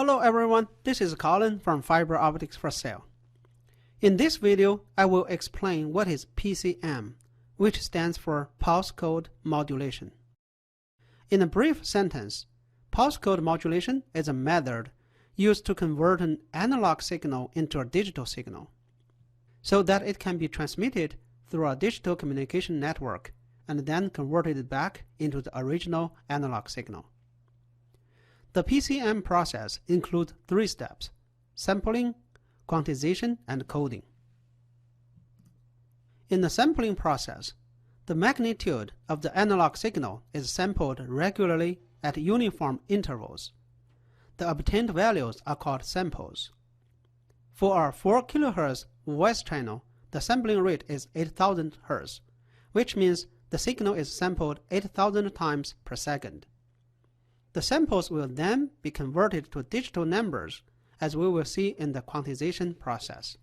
Hello everyone, this is Colin from Fiber Optics for Sale. In this video, I will explain what is PCM, which stands for Pulse Code Modulation. In a brief sentence, pulse code modulation is a method used to convert an analog signal into a digital signal, so that it can be transmitted through a digital communication network and then converted back into the original analog signal. The PCM process includes 3 steps: sampling, quantization, and coding. In the sampling process, the magnitude of the analog signal is sampled regularly at uniform intervals. The obtained values are called samples. For a 4 kHz voice channel, the sampling rate is 8000 Hz, which means the signal is sampled 8000 times per second. The samples will then be converted to digital numbers, as we will see in the quantization process.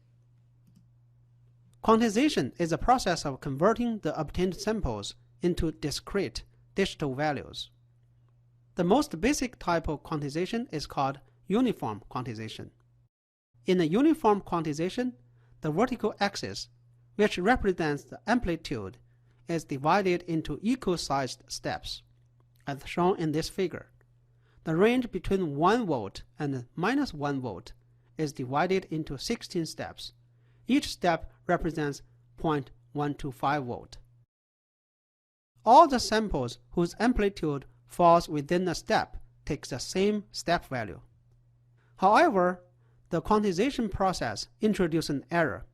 Quantization is a process of converting the obtained samples into discrete digital values. The most basic type of quantization is called uniform quantization. In a uniform quantization, the vertical axis, which represents the amplitude, is divided into equal-sized steps, as shown in this figure. The range between 1 volt and -1 volt is divided into 16 steps. Each step represents 0.125 volt. All the samples whose amplitude falls within a step take the same step value. However, the quantization process introduces an error.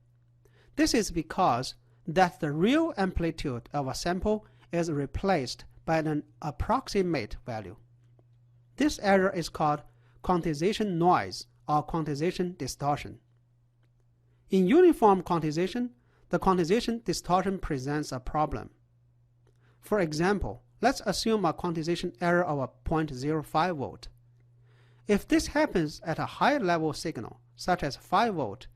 This is because that the real amplitude of a sample is replaced by an approximate value. This error is called quantization noise or quantization distortion. In uniform quantization, the quantization distortion presents a problem. For example, let's assume a quantization error of a 0.05 volt. If this happens at a high level signal, such as 5 volt,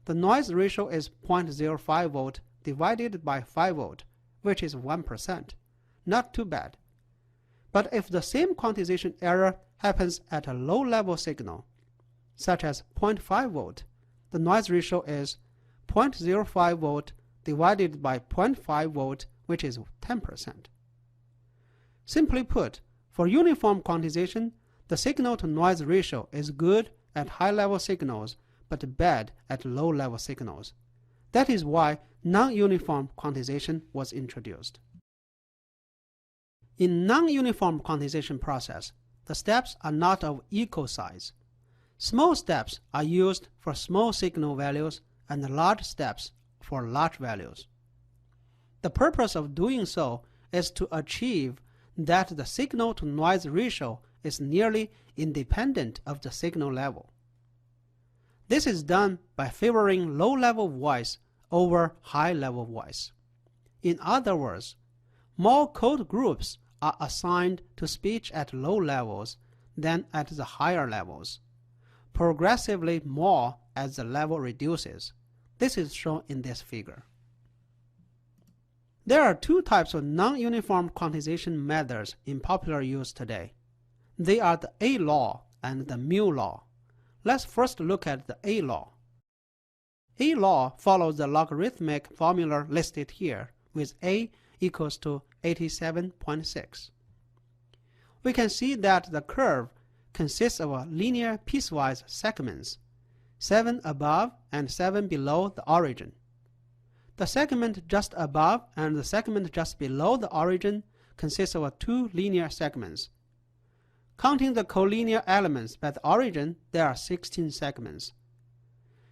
the noise ratio is 0.05 volt divided by 5 volt, which is 1%. Not too bad. But if the same quantization error happens at a low-level signal, such as 0.5 volt, the noise ratio is 0.05 volt divided by 0.5 volt, which is 10%. Simply put, for uniform quantization, the signal-to-noise ratio is good at high-level signals, but bad at low-level signals. That is why non-uniform quantization was introduced. In non-uniform quantization process, the steps are not of equal size. Small steps are used for small signal values and large steps for large values. The purpose of doing so is to achieve that the signal-to-noise ratio is nearly independent of the signal level. This is done by favoring low-level voice over high-level voice. In other words, more code groups are assigned to speech at low levels than at the higher levels, progressively more as the level reduces. This is shown in this figure. There are 2 types of non-uniform quantization methods in popular use today. They are the A law and the mu law. Let's first look at the A law. A law follows the logarithmic formula listed here, with A equals to 87.6. We can see that the curve consists of a linear piecewise segments, 7 above and 7 below the origin. The segment just above and the segment just below the origin consists of 2 linear segments. Counting the collinear elements by the origin, there are 16 segments.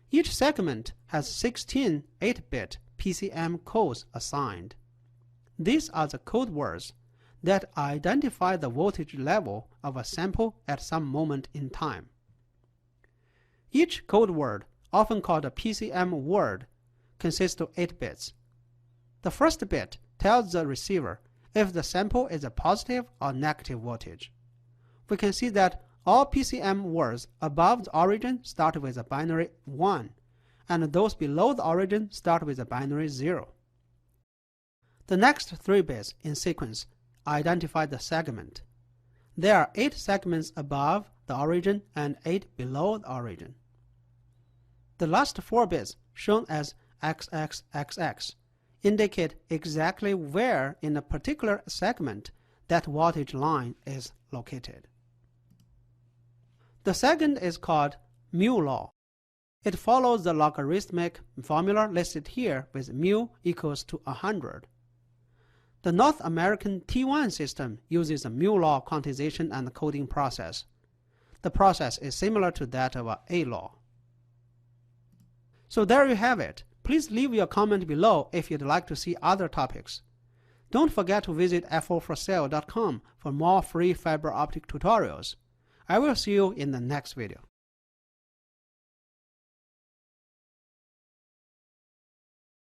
Each segment has 16 8-bit PCM codes assigned. These are the code words that identify the voltage level of a sample at some moment in time. Each code word, often called a PCM word, consists of 8 bits. The first bit tells the receiver if the sample is a positive or negative voltage. We can see that all PCM words above the origin start with a binary 1, and those below the origin start with a binary 0. The next 3 bits in sequence identify the segment. There are 8 segments above the origin and 8 below the origin. The last 4 bits, shown as XXXX, indicate exactly where in a particular segment that voltage line is located. The second is called mu law. It follows the logarithmic formula listed here with mu equals to 100. The North American T1 system uses a mu law quantization and coding process. The process is similar to that of A law. So there you have it. Please leave your comment below if you'd like to see other topics. Don't forget to visit f4forsale.com for more free fiber optic tutorials. I will see you in the next video.